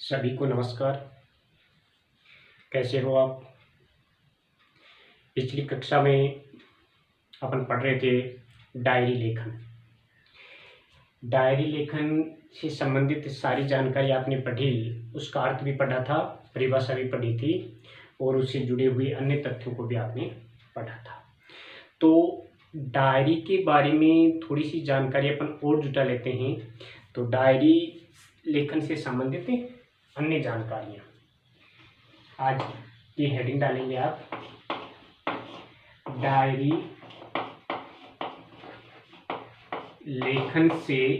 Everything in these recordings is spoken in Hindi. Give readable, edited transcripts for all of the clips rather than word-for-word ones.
सभी को नमस्कार। कैसे हो आप? पिछली कक्षा में अपन पढ़ रहे थे डायरी लेखन। डायरी लेखन से संबंधित सारी जानकारी आपने पढ़ी, उसका अर्थ भी पढ़ा था, परिभाषा भी पढ़ी थी और उससे जुड़े हुए अन्य तथ्यों को भी आपने पढ़ा था। तो डायरी के बारे में थोड़ी सी जानकारी अपन और जुटा लेते हैं। तो डायरी लेखन से संबंधित अन्य जानकारियाँ आज की हेडिंग डालेंगे आप, डायरी लेखन से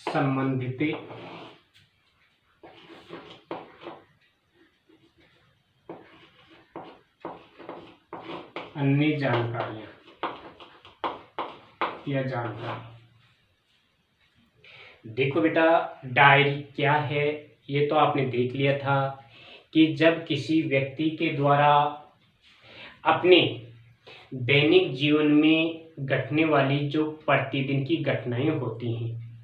संबंधित अन्य जानकारियाँ या जानकारी। देखो बेटा, डायरी क्या है ये तो आपने देख लिया था कि जब किसी व्यक्ति के द्वारा अपने दैनिक जीवन में घटने वाली जो प्रतिदिन की घटनाएं होती हैं,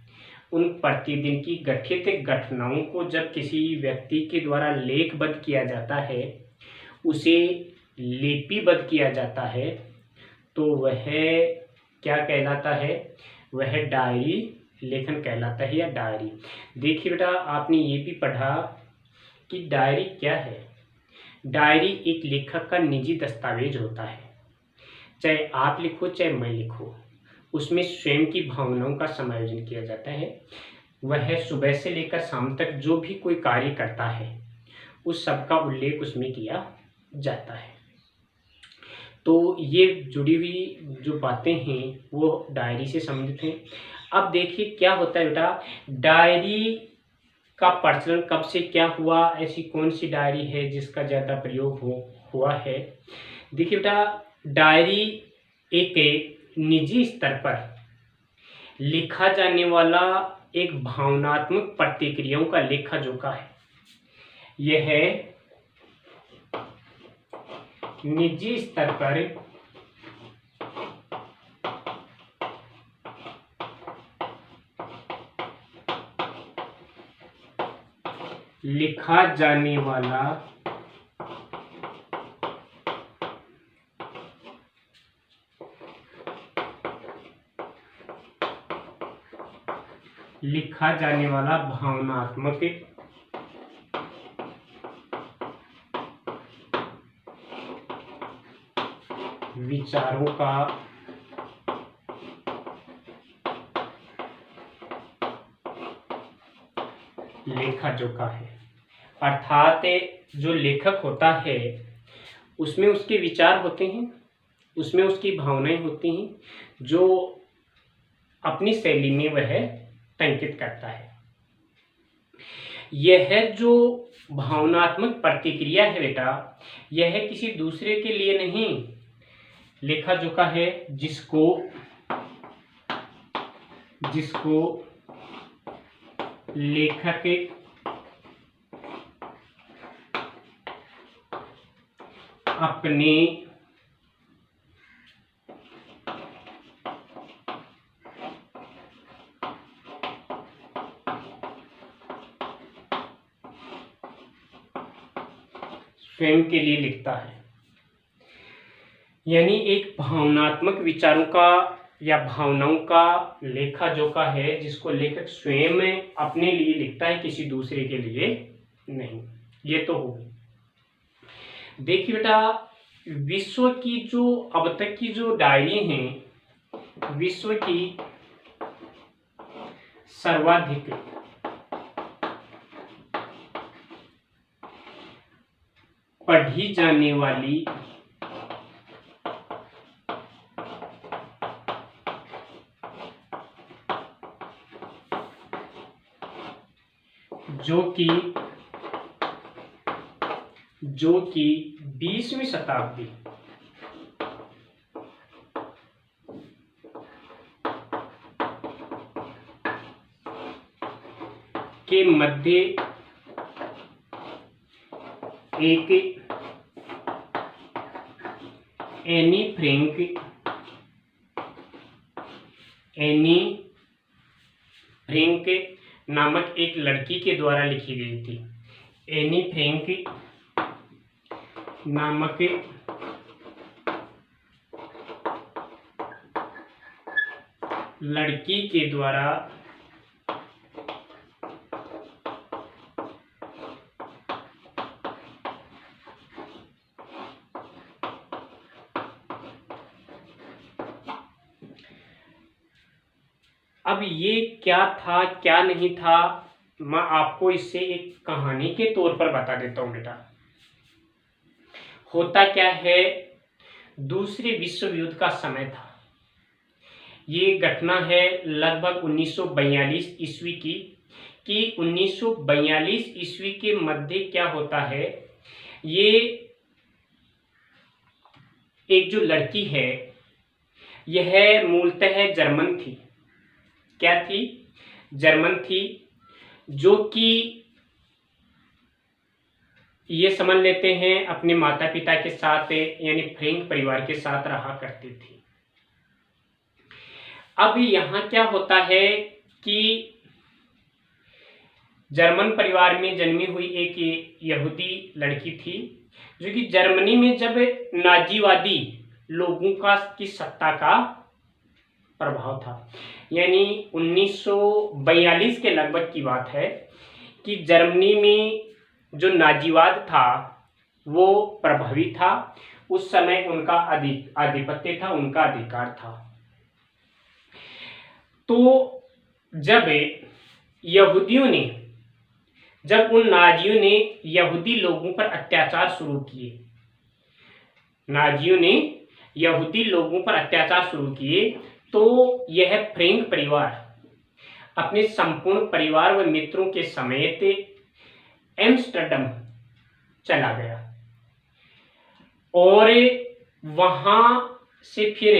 उन प्रतिदिन की घटित घटनाओं को जब किसी व्यक्ति के द्वारा लेखबद्ध किया जाता है, उसे लिपिबद्ध किया जाता है, तो वह क्या कहलाता है? वह डायरी लेखन कहलाता है या डायरी। देखिए बेटा, आपने ये भी पढ़ा कि डायरी क्या है। डायरी एक लेखक का निजी दस्तावेज होता है, चाहे आप लिखो चाहे मैं लिखूं, उसमें स्वयं की भावनाओं का समायोजन किया जाता है। वह सुबह से लेकर शाम तक जो भी कोई कार्य करता है, उस सब का उल्लेख उसमें किया जाता है। तो ये जुड़ी हुई जो बातें हैं वो डायरी से संबंधित हैं। अब देखिए क्या होता है बेटा, डायरी का प्रचलन कब से क्या हुआ, ऐसी कौन सी डायरी है जिसका ज़्यादा प्रयोग हुआ है। देखिए बेटा, डायरी एक निजी स्तर पर लिखा जाने वाला एक भावनात्मक प्रतिक्रियाओं का लेखा जोखा है। यह निजी स्तर पर लिखा जाने वाला भावनात्मक विचारों का लेखा जोखा है। अर्थात जो लेखक होता है उसमें उसके विचार होते हैं, उसमें उसकी भावनाएं होती हैं, जो अपनी शैली में वह टंकित करता है। यह जो भावनात्मक प्रतिक्रिया है बेटा, यह किसी दूसरे के लिए नहीं लेखा जोखा है, जिसको लेखक अपने स्वयं के लिए लिखता है। यानी एक भावनात्मक विचारों का या भावनाओं का लेखा जोखा है, जिसको लेखक स्वयं अपने लिए लिखता है, किसी दूसरे के लिए नहीं। ये तो होगी। देखिए बेटा, विश्व की जो अब तक की जो डायरी हैं, विश्व की सर्वाधिक पढ़ी जाने वाली जो कि 20वीं शताब्दी के मध्य एक एनी फ्रैंक एनी फ्रैंक नामक एक लड़की के द्वारा लिखी गई थी। एनी फ्रैंक नामक लड़की के द्वारा अब ये क्या था क्या नहीं था, मैं आपको इससे एक कहानी के तौर पर बता देता हूँ बेटा। होता क्या है, दूसरे विश्व युद्ध का समय था। ये घटना है लगभग 1942 ईस्वी की, कि 1942 ईस्वी के मध्य क्या होता है, ये एक जो लड़की है यह मूलतः जर्मन थी। क्या थी? जर्मन थी, जो कि ये समझ लेते हैं अपने माता पिता के साथ यानी फ्रैंक परिवार के साथ रहा करती थी। अब यहाँ क्या होता है कि जर्मन परिवार में जन्मी हुई एक यहूदी लड़की थी, जो कि जर्मनी में जब नाजीवादी लोगों की सत्ता का प्रभाव था, यानी 1942 के लगभग की बात है कि जर्मनी में जो नाजीवाद था वो प्रभावी था। उस समय उनका आधिपत्य था, उनका अधिकार था। तो जब उन नाजियों ने यहूदी लोगों पर अत्याचार शुरू किए, तो यह फ्रैंक परिवार अपने संपूर्ण परिवार व मित्रों के समेत एम्स्टर्डम चला गया और वहां से फिर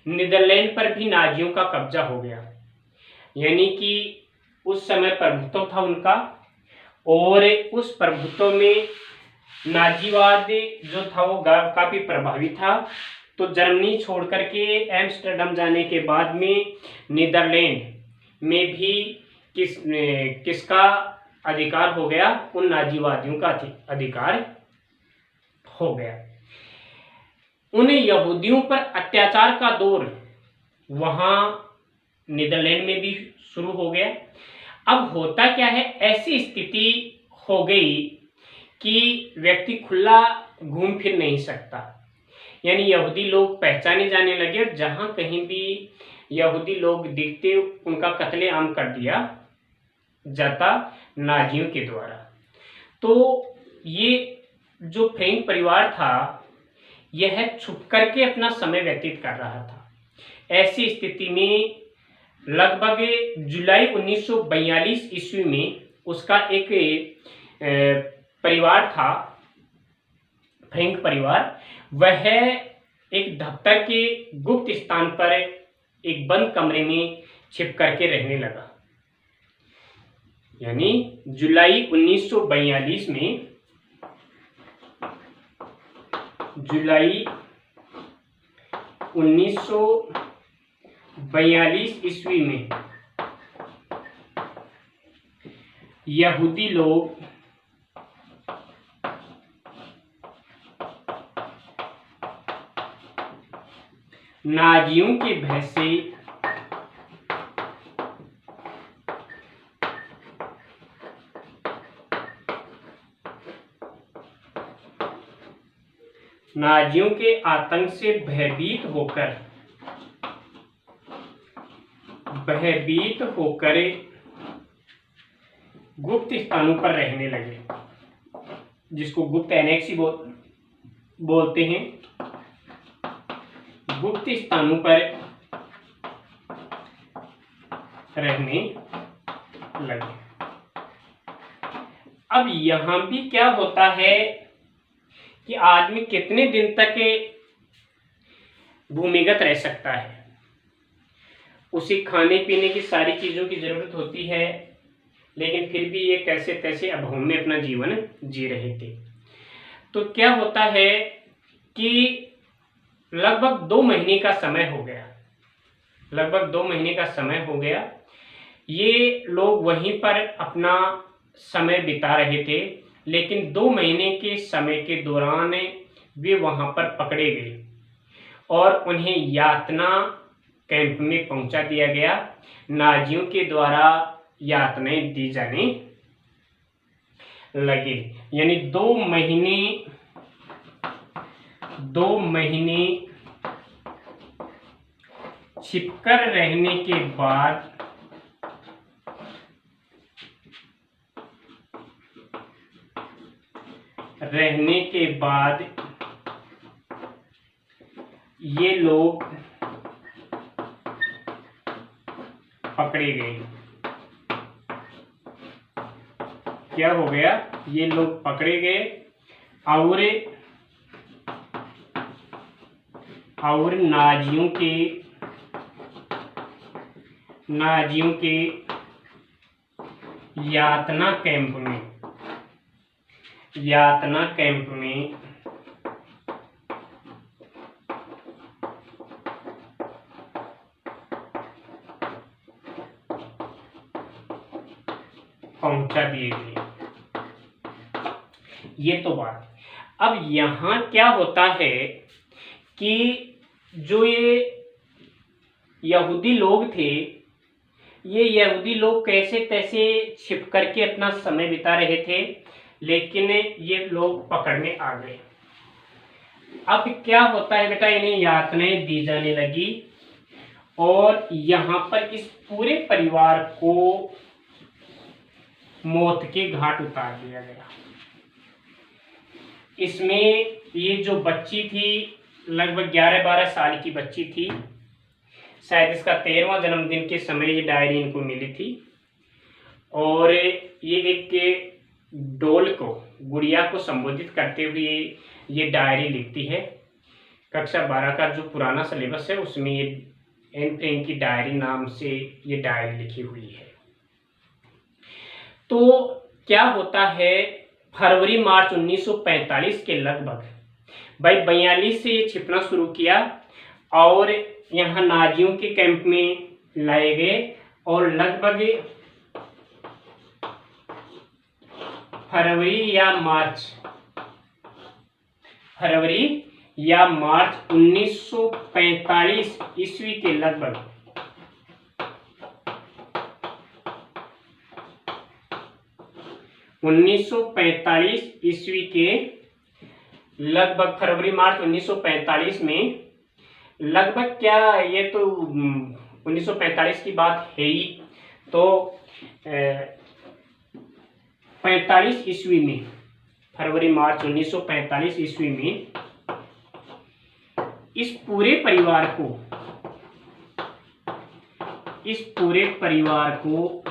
नीदरलैंड पर भी नाजियों का कब्जा हो गया। यानी कि उस समय प्रभुत्व था उनका, और उस प्रभुत्व में नाजीवाद जो था वो काफी प्रभावी था। तो जर्मनी छोड़ करके एम्स्टर्डम जाने के बाद में नीदरलैंड में भी किसका अधिकार हो गया? उन नाजीवादियों का अधिकार हो गया। उन यहूदियों पर अत्याचार का दौर वहां नीदरलैंड में भी शुरू हो गया। अब होता क्या है, ऐसी स्थिति हो गई कि व्यक्ति खुला घूम फिर नहीं सकता, यानी यहूदी लोग पहचाने जाने लगे और जहां कहीं भी यहूदी लोग दिखते उनका कत्लेआम कर दिया जाता नाजियों के द्वारा। तो ये जो फ्रैंक परिवार था यह छुप करके अपना समय व्यतीत कर रहा था। ऐसी स्थिति में लगभग जुलाई 1942 ईस्वी में उसका एक परिवार था, फ्रैंक परिवार, वह एक दफ्तर के गुप्त स्थान पर एक बंद कमरे में छिप करके रहने लगा। यानी जुलाई 1942 में, जुलाई 1942 ईस्वी में यहूदी लोग नाजियों के भय से नाजियों के आतंक से भयभीत होकर गुप्त स्थानों पर रहने लगे, जिसको गुप्त एनेक्सी बोलते हैं। गुप्त स्थानों पर रहने लगे। अब यहां भी क्या होता है कि आदमी कितने दिन तक भूमिगत रह सकता है, उसे खाने पीने की सारी चीजों की जरूरत होती है, लेकिन फिर भी ये कैसे तैसे अभाव में अपना जीवन जी रहे थे। तो क्या होता है कि लगभग 2 महीने का समय हो गया लगभग 2 महीने का समय हो गया। ये लोग वहीं पर अपना समय बिता रहे थे, लेकिन 2 महीने के समय के दौरान वे वहाँ पर पकड़े गए और उन्हें यातना कैंप में पहुंचा दिया गया। नाजियों के द्वारा यातनाएं दी जाने लगे। यानी 2 महीने छिपकर रहने के बाद ये लोग पकड़े गए। क्या हो गया? ये लोग पकड़े गए और नाजियों के यातना कैंप में पहुंचा दिए गए। ये तो बात। अब यहाँ क्या होता है कि जो ये यहूदी लोग थे, ये यहूदी लोग कैसे तैसे छिप करके अपना समय बिता रहे थे, लेकिन ये लोग पकड़ने आ गए। अब क्या होता है बेटा, इन्हें यातनाएं दी जाने लगी और यहाँ पर इस पूरे परिवार को मौत के घाट उतार दिया गया। इसमें ये जो बच्ची थी, लगभग 11-12 साल की बच्ची थी, शायद इसका 13वां जन्मदिन के समय ये डायरी इनको मिली थी और ये एक डॉल को, गुड़िया को संबोधित करते हुए ये डायरी लिखती है। कक्षा 12 का जो पुराना सिलेबस है उसमें ये एन फ्रैंक की डायरी नाम से ये डायरी लिखी हुई है। तो क्या होता है, फरवरी-मार्च 1945 के लगभग भाई 42 से ये छिपना शुरू किया और यहाँ नाजियों के कैंप में लाए गए और लगभग फरवरी या मार्च 1945 ईस्वी के लगभग फरवरी-मार्च 1945 में लगभग, क्या ये तो 1945 की बात है ही, तो 45 ईस्वी में, फरवरी-मार्च 1945 ईस्वी में इस पूरे परिवार को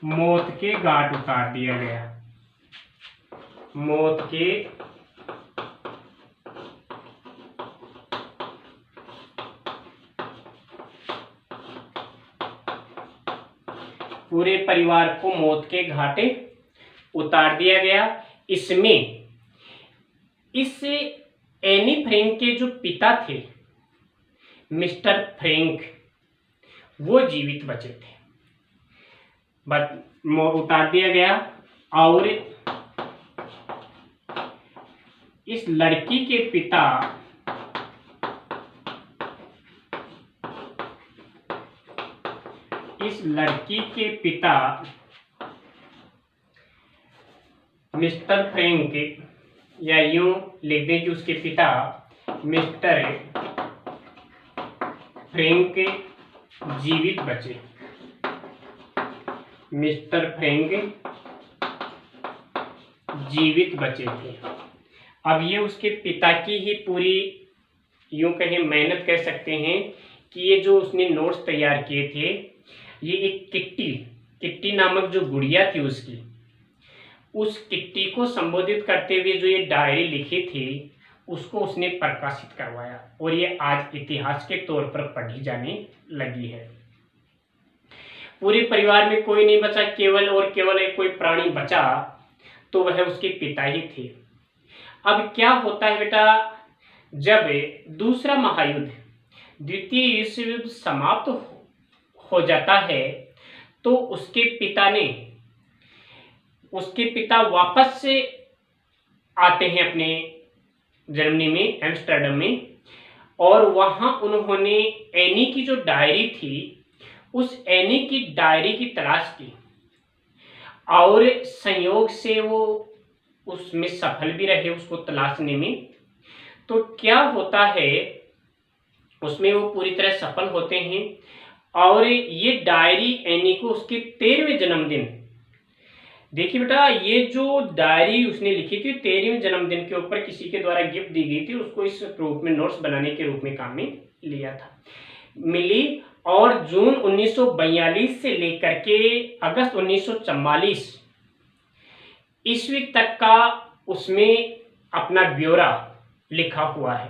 मौत के घाट उतार दिया गया। पूरे परिवार को मौत के घाटे उतार दिया गया। इसमें इस एनी फ्रैंक के जो पिता थे, मिस्टर फ्रैंक, वो जीवित बचे थे। उतार दिया गया और इस लड़की के पिता मिस्टर फ्रैंक, या यूं लिख दें कि उसके पिता मिस्टर फ्रैंक जीवित बचे। थे। अब ये उसके पिता की ही पूरी, यूं कहें, मेहनत कह सकते हैं कि ये जो उसने नोट्स तैयार किए थे, ये एक किट्टी नामक जो गुड़िया थी उस किट्टी को संबोधित करते हुए जो ये डायरी लिखी थी, उसको उसने प्रकाशित करवाया और ये आज इतिहास के तौर पर पढ़ी जाने लगी है। पूरे परिवार में कोई नहीं बचा, केवल एक कोई प्राणी बचा तो वह उसके पिता ही थे। अब क्या होता है बेटा, जब दूसरा महायुद्ध, द्वितीय विश्व युद्ध समाप्त हो जाता है तो उसके पिता वापस से आते हैं अपने जर्मनी में, एम्स्टर्डम में, और वहाँ उन्होंने एनी की जो डायरी थी उस एनी की डायरी की तलाश की और संयोग से वो उसमें सफल भी रहे उसको तलाशने में। तो क्या होता है, उसमें वो पूरी तरह सफल होते हैं और ये डायरी एनी को उसके 13वें जन्मदिन, देखिए बेटा ये जो डायरी उसने लिखी थी 13वें जन्मदिन के ऊपर किसी के द्वारा गिफ्ट दी गई थी, उसको इस रूप में नोट्स बनाने के रूप में काम में लिया था, मिली। और जून 1942 से लेकर के अगस्त 1944 ईस्वी तक का उसमें अपना ब्यौरा लिखा हुआ है,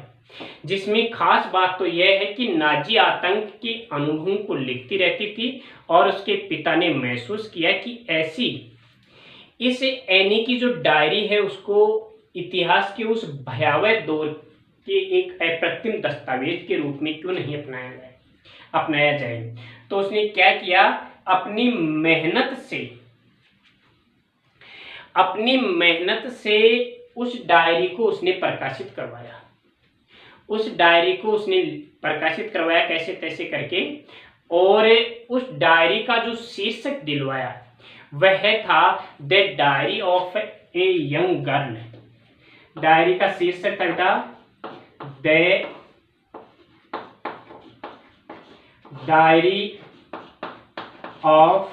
जिसमें खास बात तो यह है कि नाजी आतंक के अनुभवों को लिखती रहती थी और उसके पिता ने महसूस किया कि ऐसी इस एनी की जो डायरी है उसको इतिहास के उस भयावह दौर के एक अप्रतिम दस्तावेज के रूप में क्यों नहीं अपनाया जाए। तो उसने क्या किया, अपनी मेहनत से उस डायरी को उसने प्रकाशित करवाया। उस डायरी को उसने प्रकाशित करवाया कैसे तैसे करके, और उस डायरी का जो शीर्षक दिलवाया वह था the diary of a young girl. Diary का शीर्षक था the diary of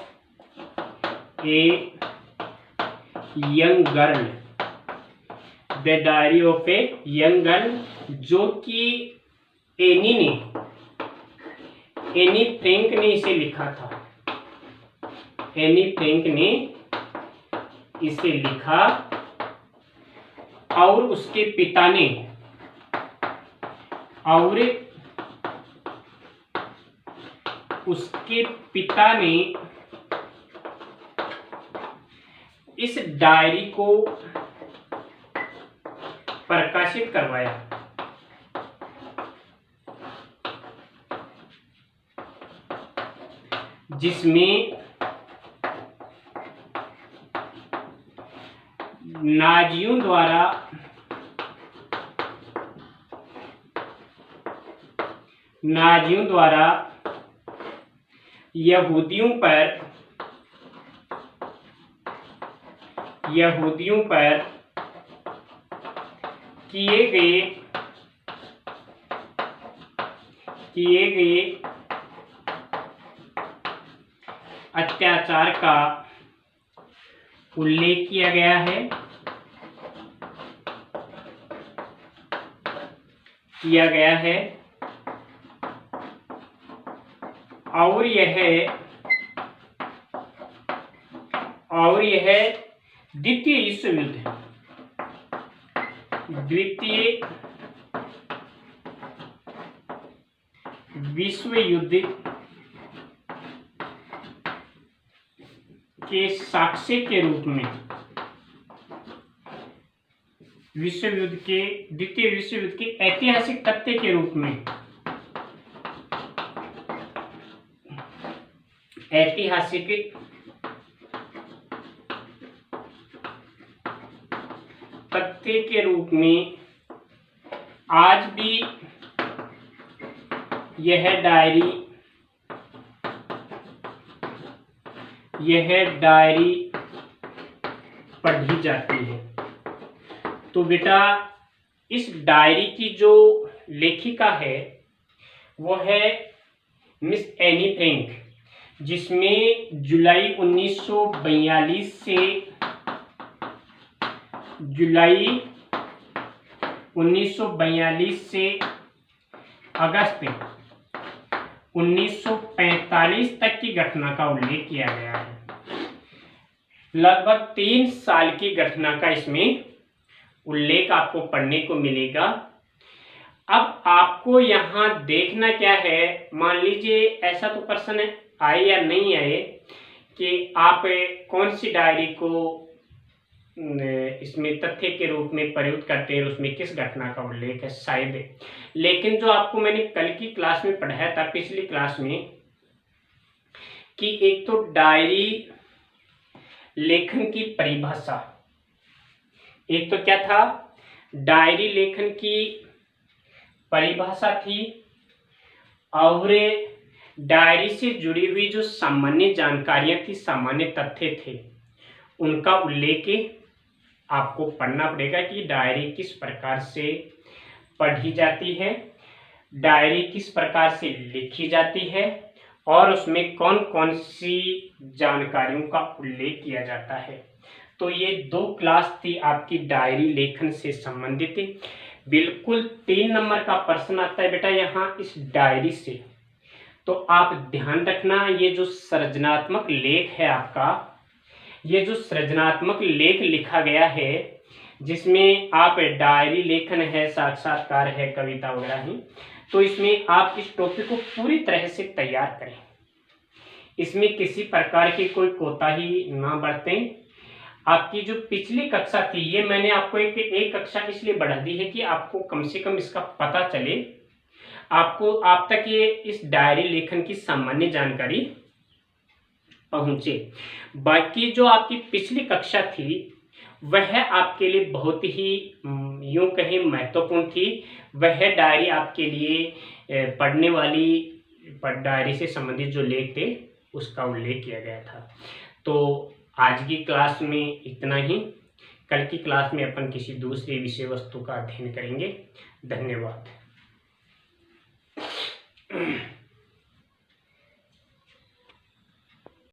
a young girl, the diary of a young girl, जो कि एनी फ्रैंक ने इसे लिखा था। एनी फ्रैंक ने इसे लिखा और उसके पिता ने इस डायरी को प्रकाशित करवाया। जिसमें नाजियों द्वारा यहूदियों पर किए गए अत्याचार का उल्लेख किया गया है और यह द्वितीय विश्व युद्ध के साक्ष्य के रूप में, द्वितीय विश्व युद्ध के ऐतिहासिक तथ्य के रूप में, ऐतिहासिक तथ्य के रूप में आज भी यह डायरी पढ़ी जाती है। तो बेटा इस डायरी की जो लेखिका है वो है मिस एनी फ्रैंक, जिसमें जुलाई 1942 से अगस्त 1945 तक की घटना का उल्लेख किया गया है। लगभग 3 साल की घटना का इसमें उल्लेख आपको पढ़ने को मिलेगा। अब आपको यहाँ देखना क्या है, मान लीजिए ऐसा तो प्रश्न आए या नहीं आए कि आप कौन सी डायरी को इसमें तथ्य के रूप में प्रयुक्त करते हैं, उसमें किस घटना का उल्लेख है, शायद। लेकिन जो आपको मैंने कल की क्लास में पढ़ाया था, पिछली क्लास में, कि एक तो डायरी लेखन की परिभाषा, एक तो क्या था, डायरी लेखन की परिभाषा थी, और डायरी से जुड़ी हुई जो सामान्य जानकारियां थी, सामान्य तथ्य थे, उनका उल्लेख आपको पढ़ना पड़ेगा कि डायरी किस प्रकार से पढ़ी जाती है, डायरी किस प्रकार से लिखी जाती है, और उसमें कौन कौन सी जानकारियों का उल्लेख किया जाता है। तो ये 2 क्लास थी आपकी डायरी लेखन से संबंधित। बिल्कुल 3 नंबर का प्रश्न आता है बेटा यहाँ इस डायरी से, तो आप ध्यान रखना, ये जो सृजनात्मक लेख है आपका, ये जो सृजनात्मक लेख लिखा गया है, जिसमें आप डायरी लेखन है, साक्षात्कार है, कविता वगैरह है, तो इसमें आप इस टॉपिक को पूरी तरह से तैयार करें, इसमें किसी प्रकार की कोई कोताही ना बरतें। आपकी जो पिछली कक्षा थी, ये मैंने आपको एक कक्षा इसलिए बढ़ा दी है कि आपको कम से कम इसका पता चले, आपको आप तक ये इस डायरी लेखन की सामान्य जानकारी पहुंचे। बाकी जो आपकी पिछली कक्षा थी वह आपके लिए बहुत ही यूं कहें महत्वपूर्ण थी। वह डायरी आपके लिए पढ़ने वाली डायरी से संबंधित जो लेख थे उसका उल्लेख किया गया था। तो आज की क्लास में इतना ही। कल की क्लास में अपन किसी दूसरे विषय वस्तु का अध्ययन करेंगे। धन्यवाद।